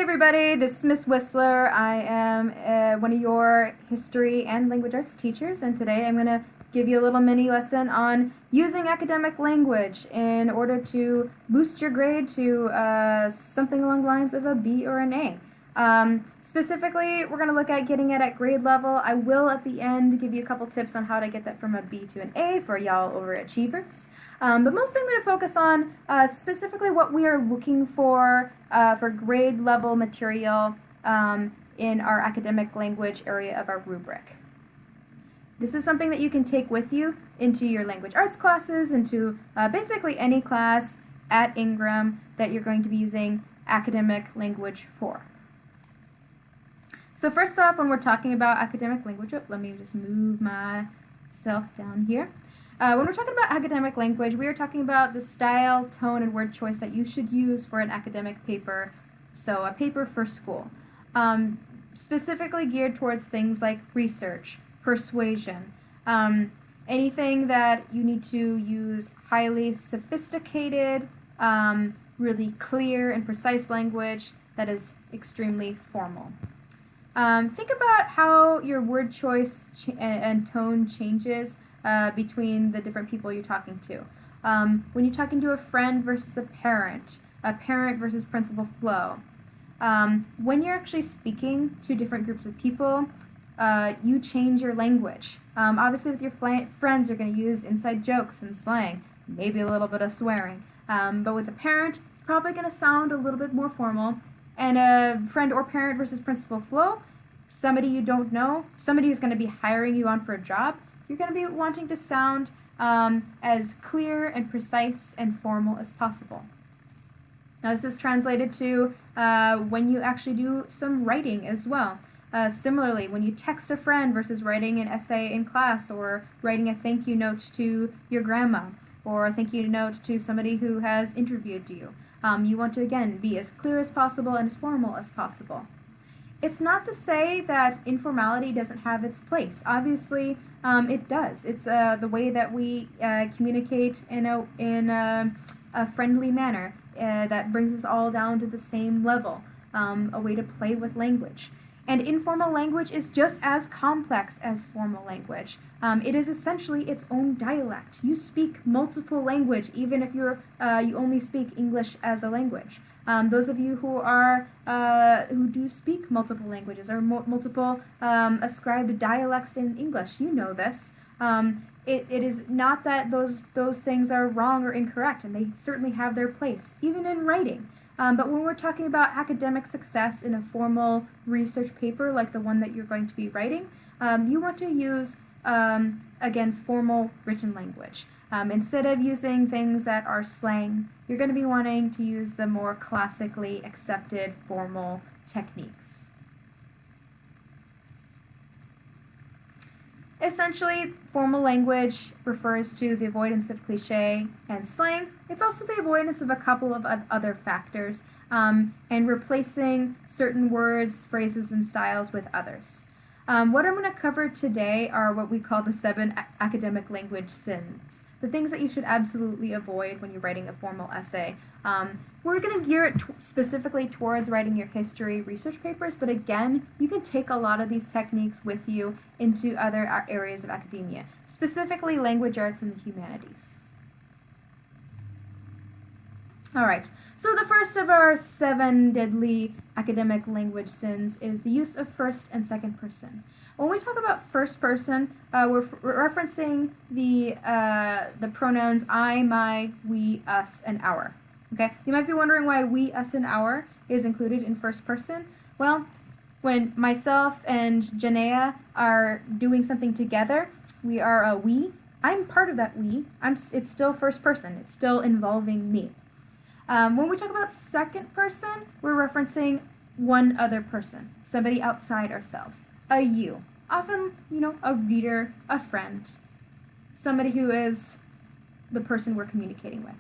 Hey everybody, this is Miss Whistler. I am one of your history and language arts teachers, and today I'm going to give you a little mini lesson on using academic language in order to boost your grade to something along the lines of a B or an A. Specifically, we're going to look at getting it at grade level. I will at the end give you a couple tips on how to get that from a B to an A for y'all overachievers. But mostly I'm going to focus on specifically what we are looking for grade level material in our academic language area of our rubric. This is something that you can take with you into your language arts classes, into basically any class at Ingram that you're going to be using academic language for. So first off, when we're talking about academic language, let me just move myself down here. When we're talking about academic language, we are talking about the style, tone, and word choice that you should use for an academic paper, so a paper for school. Specifically geared towards things like research, persuasion, anything that you need to use highly sophisticated, really clear and precise language that is extremely formal. Think about how your word choice and tone changes between the different people you're talking to. When you're talking to a friend versus a parent versus principal flow. When you're actually speaking to different groups of people, you change your language. Obviously with your friends, you're going to use inside jokes and slang, maybe a little bit of swearing. But with a parent, it's probably going to sound a little bit more formal. And a friend or parent versus principal flow, somebody you don't know, somebody who's going to be hiring you on for a job, you're going to be wanting to sound as clear and precise and formal as possible. Now this is translated to when you actually do some writing as well. Similarly, when you text a friend versus writing an essay in class or writing a thank you note to your grandma or a thank you note to somebody who has interviewed you. You want to, again, be as clear as possible and as formal as possible. It's not to say that informality doesn't have its place. Obviously, it does. It's the way that we communicate in a friendly manner that brings us all down to the same level, a way to play with language. And informal language is just as complex as formal language. It is essentially its own dialect. You speak multiple language, even if you only speak English as a language. Those of you who do speak multiple languages or multiple ascribed dialects in English, you know this. It is not that those things are wrong or incorrect, and they certainly have their place, even in writing. But when we're talking about academic success in a formal research paper like the one that you're going to be writing, you want to use, again, formal written language. Instead of using things that are slang, you're going to be wanting to use the more classically accepted formal techniques. Essentially, formal language refers to the avoidance of cliche and slang. It's also the avoidance of a couple of other factors, and replacing certain words, phrases, and styles with others. What I'm going to cover today are what we call the 7 academic language sins, the things that you should absolutely avoid when you're writing a formal essay. We're going to gear it specifically towards writing your history research papers, but again, you can take a lot of these techniques with you into other areas of academia, specifically language arts and the humanities. Alright, so the first of our 7 deadly academic language sins is the use of first and second person. When we talk about first person, we're referencing the pronouns I, my, we, us, and our. Okay, you might be wondering why we, us, and our is included in first person. Well, when myself and Janaea are doing something together, we are a we. I'm part of that we. It's still first person. It's still involving me. When we talk about second person, we're referencing one other person, somebody outside ourselves, a you. Often, a reader, a friend, somebody who is the person we're communicating with.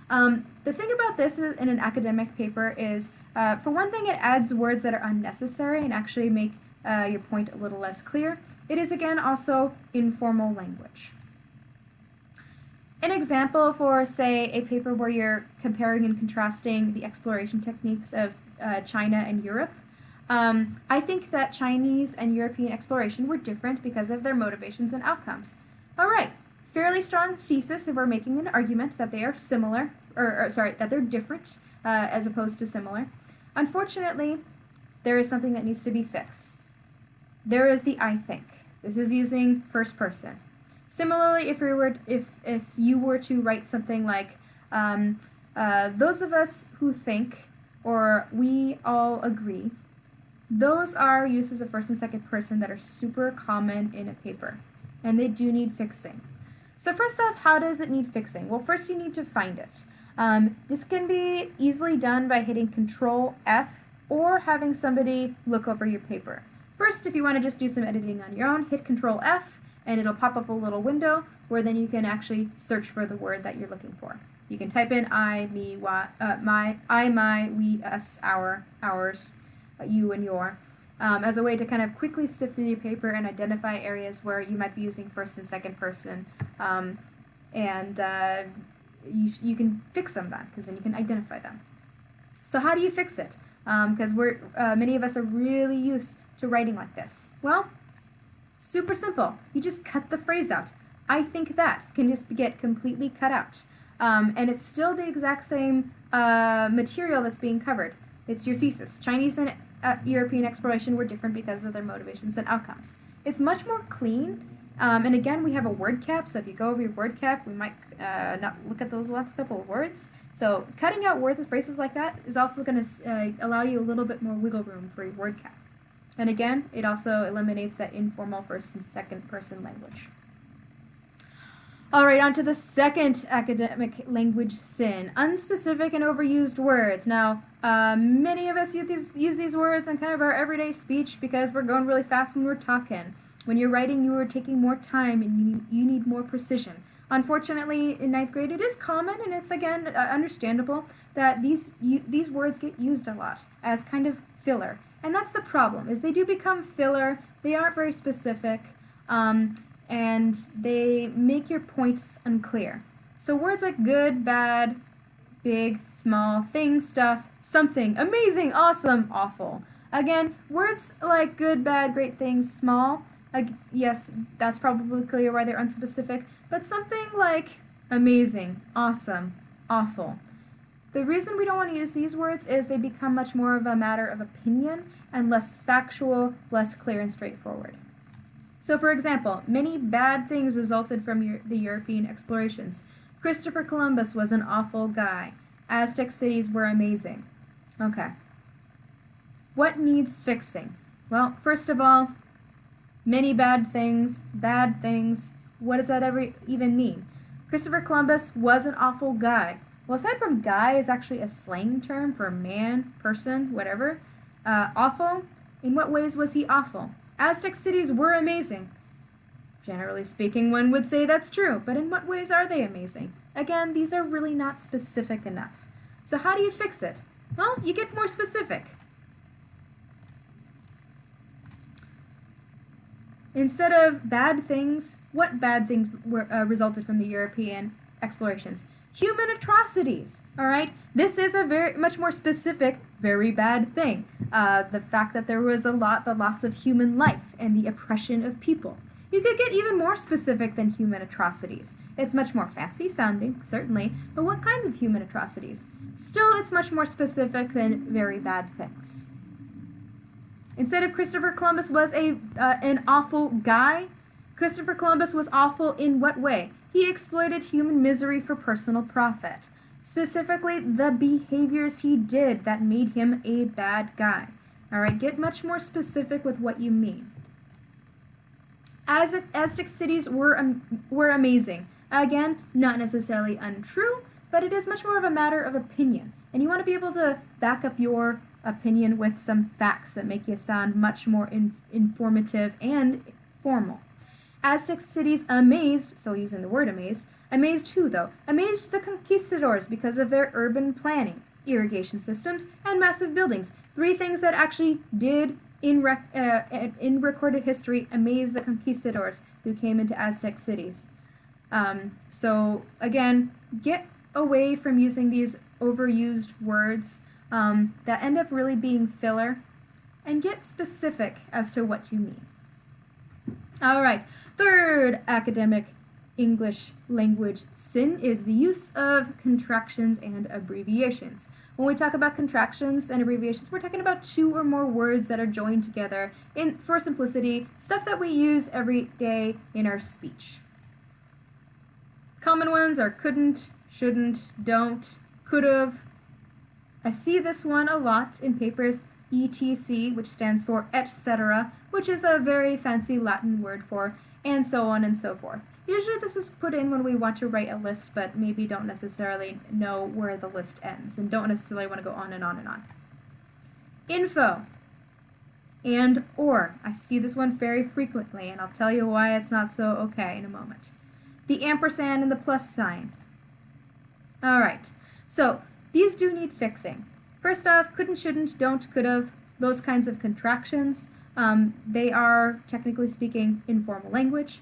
The thing about this in an academic paper is, for one thing, it adds words that are unnecessary and actually make your point a little less clear. It is, again, also informal language. An example for, say, a paper where you're comparing and contrasting the exploration techniques of China and Europe. I think that Chinese and European exploration were different because of their motivations and outcomes. All right, fairly strong thesis if we're making an argument that they are similar, that they're different as opposed to similar. Unfortunately, there is something that needs to be fixed. There is the I think. This is using first person. Similarly, if you were to write something like, those of us who think, or we all agree, those are uses of first and second person that are super common in a paper, and they do need fixing. So first off, how does it need fixing? Well, first you need to find it. This can be easily done by hitting Control F or having somebody look over your paper. First, if you want to just do some editing on your own, hit Control F, and it'll pop up a little window where then you can actually search for the word that you're looking for. You can type in I, me, my, we, us, our, ours, you, and your, as a way to kind of quickly sift through your paper and identify areas where you might be using first and second person, and you can fix them then, because then you can identify them. So how do you fix it? Because many of us are really used to writing like this. Well, super simple. You just cut the phrase out. I think that can just get completely cut out. And it's still the exact same material that's being covered. It's your thesis. Chinese and European exploration were different because of their motivations and outcomes. It's much more clean. And again, we have a word cap, so if you go over your word cap, we might not look at those last couple of words. So cutting out words and phrases like that is also going to allow you a little bit more wiggle room for your word cap. And again, it also eliminates that informal first and second person language. All right, on to the second academic language sin, unspecific and overused words. Now, many of us use these words in kind of our everyday speech because we're going really fast when we're talking. When you're writing, you are taking more time and you need more precision. Unfortunately, in 9th grade, it is common, and it's, again, understandable that these words get used a lot as kind of filler. And that's the problem, is they do become filler, they aren't very specific, and they make your points unclear. So words like good, bad, big, small, thing, stuff, something, amazing, awesome, awful. Again, words like good, bad, great, things, small, yes, that's probably clear why they're unspecific, but something like amazing, awesome, awful. The reason we don't want to use these words is they become much more of a matter of opinion and less factual, less clear and straightforward. So for example, many bad things resulted from the European explorations. Christopher Columbus was an awful guy. Aztec cities were amazing. Okay. What needs fixing? Well, first of all, many bad things, what does that even mean? Christopher Columbus was an awful guy. Well, aside from guy is actually a slang term for man, person, whatever. Awful? In what ways was he awful? Aztec cities were amazing. Generally speaking, one would say that's true, but in what ways are they amazing? Again, these are really not specific enough. So how do you fix it? Well, you get more specific. Instead of bad things, what bad things resulted from the European explorations? Human atrocities, all right? This is a much more specific, very bad thing. The fact that there was the loss of human life and the oppression of people. You could get even more specific than human atrocities. It's much more fancy sounding, certainly, but what kinds of human atrocities? Still, it's much more specific than very bad things. Instead of Christopher Columbus was an awful guy, Christopher Columbus was awful in what way? He exploited human misery for personal profit. Specifically, the behaviors he did that made him a bad guy. All right, get much more specific with what you mean. Aztec cities were amazing. Again, not necessarily untrue, but it is much more of a matter of opinion. And you want to be able to back up your opinion with some facts that make you sound much more informative and formal. Aztec cities amazed, so using the word amazed who though? Amazed the conquistadors because of their urban planning, irrigation systems, and massive buildings. 3 things that actually did, in recorded history, amaze the conquistadors who came into Aztec cities. So again, get away from using these overused words that end up really being filler, and get specific as to what you mean. All right, third academic English language sin is the use of contractions and abbreviations. When we talk about contractions and abbreviations, we're talking about two or more words that are joined together for simplicity, stuff that we use every day in our speech. Common ones are couldn't, shouldn't, don't, could've. I see this one a lot in papers, etc., which stands for etc., which is a very fancy Latin word for and so on and so forth. Usually this is put in when we want to write a list, but maybe don't necessarily know where the list ends and don't necessarily want to go on and on and on. Info and or. I see this one very frequently, and I'll tell you why it's not so okay in a moment. The ampersand and the plus sign. All right, so these do need fixing. First off, couldn't, shouldn't, don't, could've, those kinds of contractions. They are, technically speaking, informal language.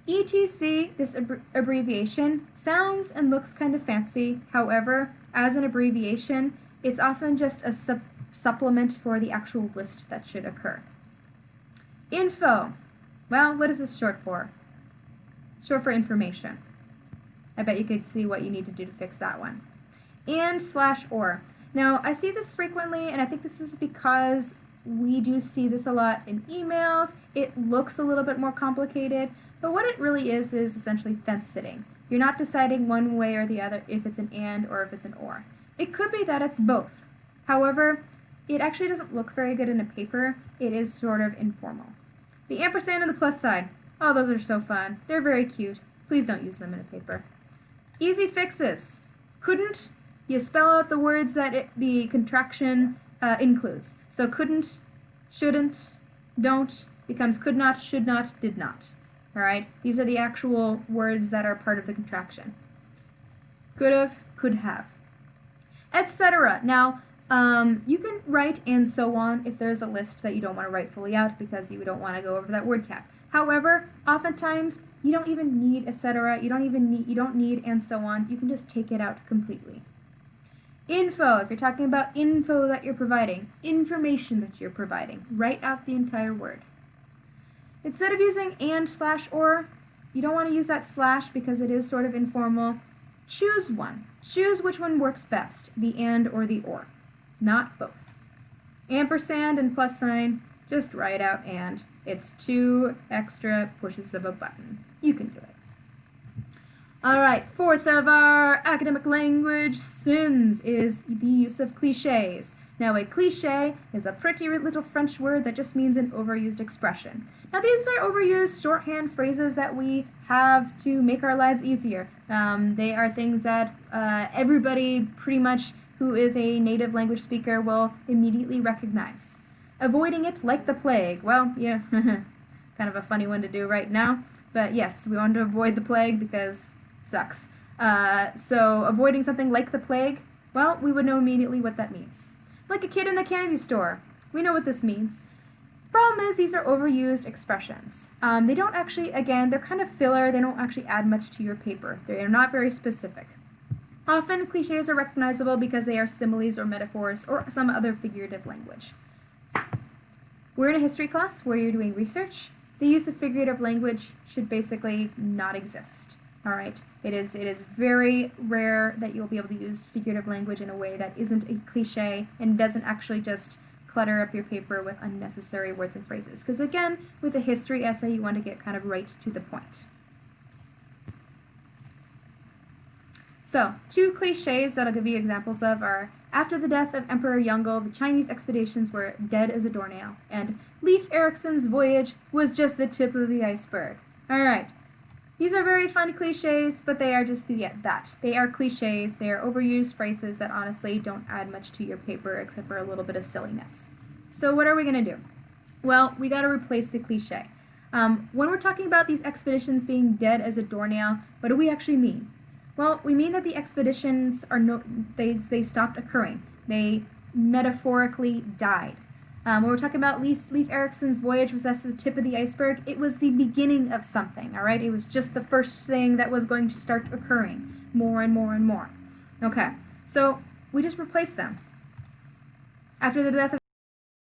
ETC, this abbreviation, sounds and looks kind of fancy. However, as an abbreviation, it's often just a supplement for the actual list that should occur. Info. Well, what is this short for? Short for information. I bet you could see what you need to do to fix that one. And / or. Now, I see this frequently, and I think this is because we do see this a lot in emails. It looks a little bit more complicated, but what it really is essentially fence sitting. You're not deciding one way or the other if it's an and or if it's an or. It could be that it's both. However, it actually doesn't look very good in a paper. It is sort of informal. The ampersand and the plus sign. Oh, those are so fun. They're very cute. Please don't use them in a paper. Easy fixes. Couldn't, you spell out the words that the contraction includes. So couldn't, shouldn't, don't becomes could not, should not, did not. All right? These are the actual words that are part of the contraction. Could have, could have, etc. Now, you can write and so on if there's a list that you don't want to write fully out because you don't want to go over that word count. However, oftentimes you don't even need etc. You don't need and so on. You can just take it out completely. Info, if you're talking about info that you're providing, information that you're providing, write out the entire word. Instead of using and / or, you don't want to use that / because it is sort of informal. Choose one. Choose which one works best, the and or the or, not both. Ampersand and plus sign, just write out and. It's 2 extra pushes of a button. You can do it. All right, fourth of our academic language sins is the use of cliches. Now, a cliche is a pretty little French word that just means an overused expression. Now, these are overused shorthand phrases that we have to make our lives easier. They are things that everybody pretty much who is a native language speaker will immediately recognize. Avoiding it like the plague. Well, yeah, kind of a funny one to do right now. But yes, we want to avoid the plague because it sucks. So avoiding something like the plague, well, we would know immediately what that means. Like a kid in a candy store. We know what this means. Problem is, these are overused expressions. They don't actually, again, they're kind of filler. They don't actually add much to your paper. They're not very specific. Often, cliches are recognizable because they are similes or metaphors or some other figurative language. We're in a history class where you're doing research. The use of figurative language should basically not exist. All right? It is very rare that you'll be able to use figurative language in a way that isn't a cliche and doesn't actually just clutter up your paper with unnecessary words and phrases. Because again, with a history essay, you want to get kind of right to the point. So, 2 cliches that I'll give you examples of are, after the death of Emperor Yongle, the Chinese expeditions were dead as a doornail, and Leif Erikson's voyage was just the tip of the iceberg. Alright, these are very fun cliches, but they are just that. They are cliches, they are overused phrases that honestly don't add much to your paper except for a little bit of silliness. So what are we going to do? Well, we got to replace the cliche. When we're talking about these expeditions being dead as a doornail, what do we actually mean? Well, we mean that the expeditions are they stopped occurring. They metaphorically died. When we're talking about Leif Erikson's voyage was just the tip of the iceberg, it was the beginning of something, all right? It was just the first thing that was going to start occurring more and more and more. Okay, so we just replaced them. After the death of